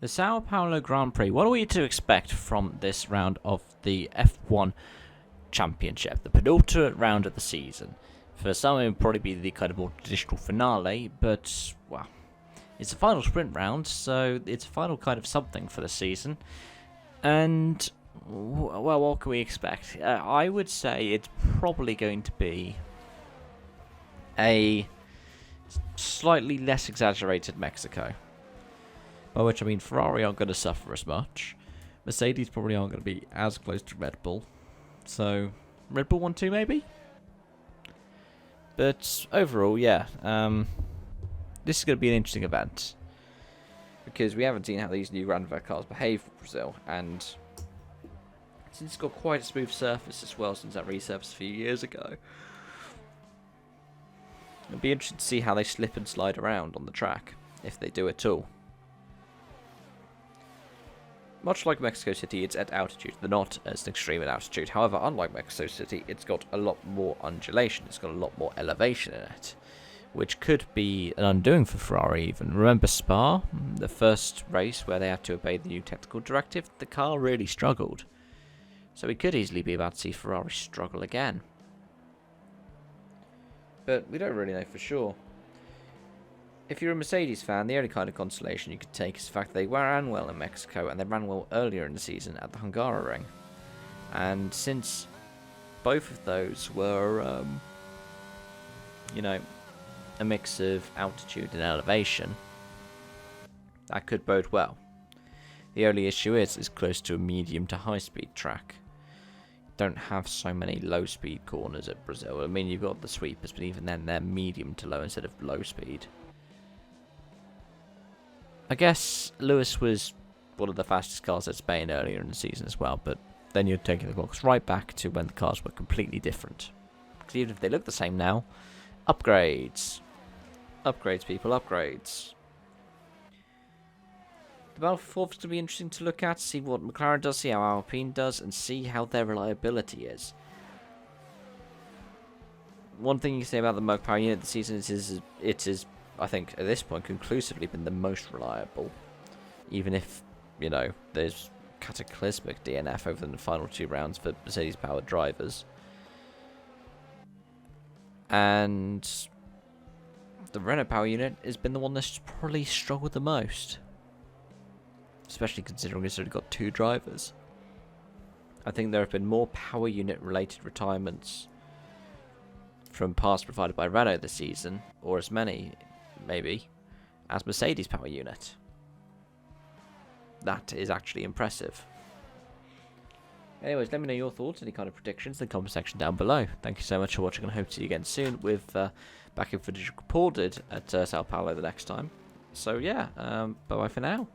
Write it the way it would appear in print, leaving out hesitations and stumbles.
The Sao Paulo Grand Prix. What are we to expect from this round of the F1 Championship? The penultimate round of the season. For some, it would probably be the kind of more traditional finale, but, well, it's a final sprint round, so it's a final kind of something for the season. And, well, what can we expect? I would say it's probably going to be a slightly less exaggerated Mexico. By which I mean Ferrari aren't going to suffer as much. Mercedes probably aren't going to be as close to Red Bull. So, Red Bull 1-2 maybe? But overall, yeah. This is going to be an interesting event. Because we haven't seen how these new Grand Prix cars behave for Brazil. And since it's got quite a smooth surface as well since that resurfaced a few years ago. It'll be interesting to see how they slip and slide around on the track. If they do at all. Much like Mexico City, it's at altitude. They're not as extreme at altitude. However, unlike Mexico City, it's got a lot more undulation. It's got a lot more elevation in it. Which could be an undoing for Ferrari even. Remember Spa? The first race where they had to obey the new technical directive? The car really struggled. So we could easily be about to see Ferrari struggle again. But we don't really know for sure. If you're a Mercedes fan, the only kind of consolation you could take is the fact that they ran well in Mexico and they ran well earlier in the season at the Hungaroring. And since both of those were, a mix of altitude and elevation, that could bode well. The only issue is it's close to a medium to high speed track. Don't have so many low speed corners at Brazil. I mean, you've got the sweepers, but even then they're medium to low instead of low speed. I guess Lewis was one of the fastest cars at Spain earlier in the season as well, but then you're taking the clocks right back to when the cars were completely different. Because even if they look the same now, upgrades. Upgrades, people, upgrades. The Battle for 4th is going to be interesting to look at, see what McLaren does, see how Alpine does, and see how their reliability is. One thing you can say about the Merc Power Unit this season is it is, I think, at this point, conclusively been the most reliable. Even if, there's cataclysmic DNF over the final 2 rounds for Mercedes-powered drivers. And the Renault Power Unit has been the one that's probably struggled the most. Especially considering it's only got 2 drivers. I think there have been more Power Unit-related retirements from parts provided by Renault this season, or as many, maybe, as Mercedes Power Unit. That is actually impressive. Anyways, let me know your thoughts, any kind of predictions in the comment section down below. Thank you so much for watching, and I hope to see you again soon with back in footage Paul did at Sao Paulo the next time. So yeah, bye bye for now.